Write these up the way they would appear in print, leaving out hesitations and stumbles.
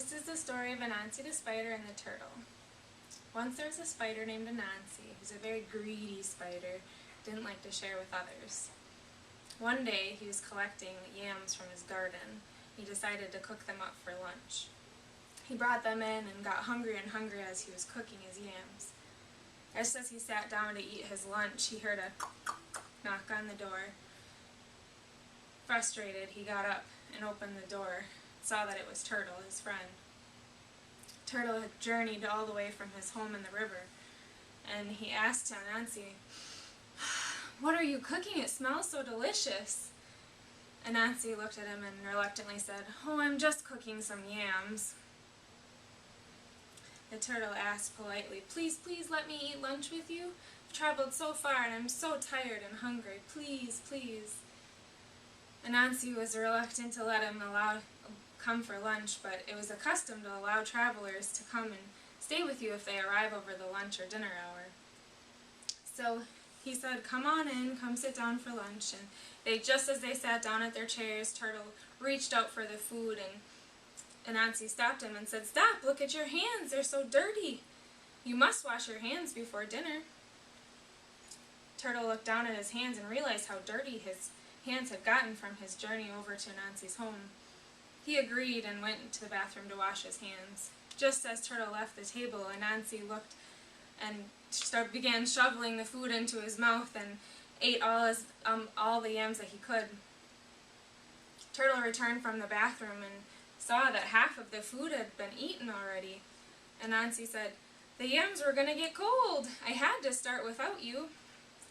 This is the story of Anansi the spider and the turtle. Once there was a spider named Anansi. He was a very greedy spider, didn't like to share with others. One day he was collecting yams from his garden. He decided to cook them up for lunch. He brought them in and got hungrier and hungrier as he was cooking his yams. Just as he sat down to eat his lunch, he heard a knock on the door. Frustrated, he got up and opened the door, saw that it was Turtle, his friend. Turtle had journeyed all the way from his home in the river, and he asked Anansi, "What are you cooking? It smells so delicious." Anansi looked at him and reluctantly said, "Oh, I'm just cooking some yams." The turtle asked politely, "Please, please let me eat lunch with you? I've traveled so far and I'm so tired and hungry. Please, please." Anansi was reluctant to let him come for lunch, but it was a custom to allow travelers to come and stay with you if they arrive over the lunch or dinner hour. So he said, "Come on in, come sit down for lunch." And just as they sat down at their chairs, Turtle reached out for the food, and Anansi stopped him and said, "Stop, look at your hands, they're so dirty. You must wash your hands before dinner." Turtle looked down at his hands and realized how dirty his hands had gotten from his journey over to Anansi's home. He agreed and went to the bathroom to wash his hands. Just as Turtle left the table, Anansi looked and began shoveling the food into his mouth and ate all the yams that he could. Turtle returned from the bathroom and saw that half of the food had been eaten already. Anansi said, "The yams were going to get cold. I had to start without you."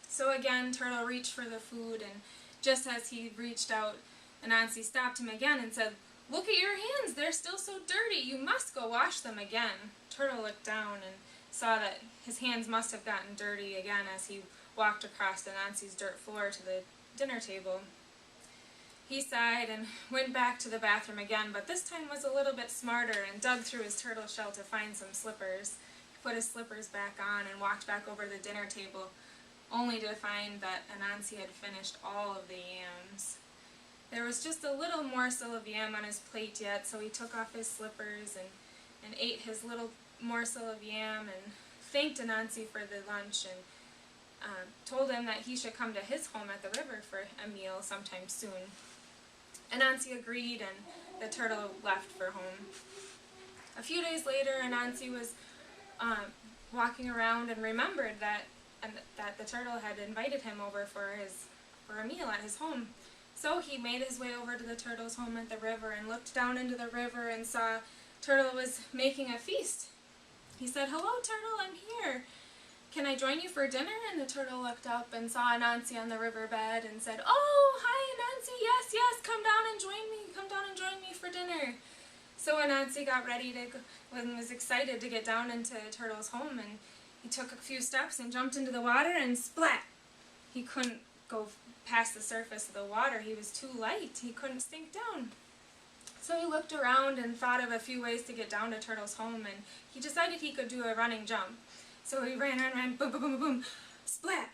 So again, Turtle reached for the food, and just as he reached out, Anansi stopped him again and said, "Look at your hands, they're still so dirty. You must go wash them again." Turtle looked down and saw that his hands must have gotten dirty again as he walked across Anansi's dirt floor to the dinner table. He sighed and went back to the bathroom again, but this time was a little bit smarter and dug through his turtle shell to find some slippers. He put his slippers back on and walked back over the dinner table, only to find that Anansi had finished all of the yams. There was just a little morsel of yam on his plate yet, so he took off his slippers and ate his little morsel of yam and thanked Anansi for the lunch and told him that he should come to his home at the river for a meal sometime soon. Anansi agreed, and the turtle left for home. A few days later, Anansi was walking around and remembered that the turtle had invited him over for a meal at his home. So he made his way over to the turtle's home at the river and looked down into the river and saw Turtle was making a feast. He said, "Hello, Turtle, I'm here. Can I join you for dinner?" And the turtle looked up and saw Anansi on the riverbed and said, "Oh, hi, Anansi, yes, yes, come down and join me for dinner." So Anansi got ready to go and was excited to get down into Turtle's home, and he took a few steps and jumped into the water and splat! He couldn't go past the surface of the water. He was too light. He couldn't sink down. So he looked around and thought of a few ways to get down to Turtle's home, and he decided he could do a running jump. So he ran, boom, boom, boom, boom, splat!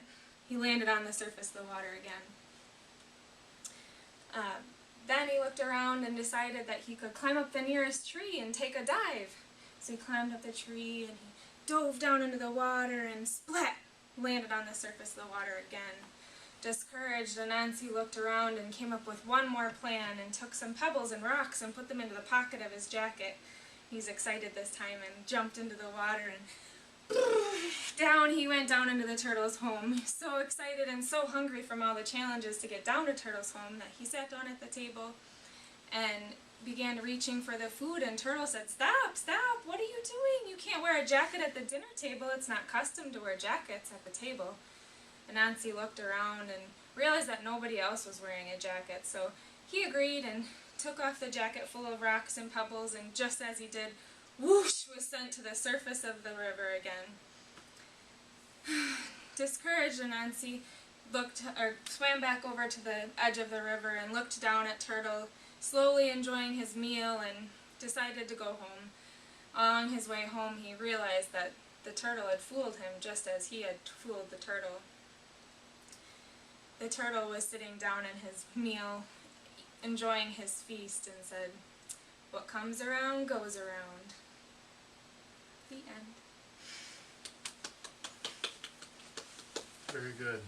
He landed on the surface of the water again. Then he looked around and decided that he could climb up the nearest tree and take a dive. So he climbed up the tree and he dove down into the water and splat! Landed on the surface of the water again. Discouraged, Anansi looked around and came up with one more plan and took some pebbles and rocks and put them into the pocket of his jacket. He's excited this time and jumped into the water and down he went down into the turtle's home. So excited and so hungry from all the challenges to get down to Turtle's home that he sat down at the table and began reaching for the food, and Turtle said, "Stop, stop, what are you doing? You can't wear a jacket at the dinner table. It's not custom to wear jackets at the table." Anansi looked around and realized that nobody else was wearing a jacket, so he agreed and took off the jacket full of rocks and pebbles, and just as he did, whoosh, was sent to the surface of the river again. Discouraged, Anansi swam back over to the edge of the river and looked down at Turtle, slowly enjoying his meal, and decided to go home. On his way home, he realized that the turtle had fooled him just as he had fooled the turtle. The turtle was sitting down in his meal, enjoying his feast, and said, What comes around goes around. The end. Very good.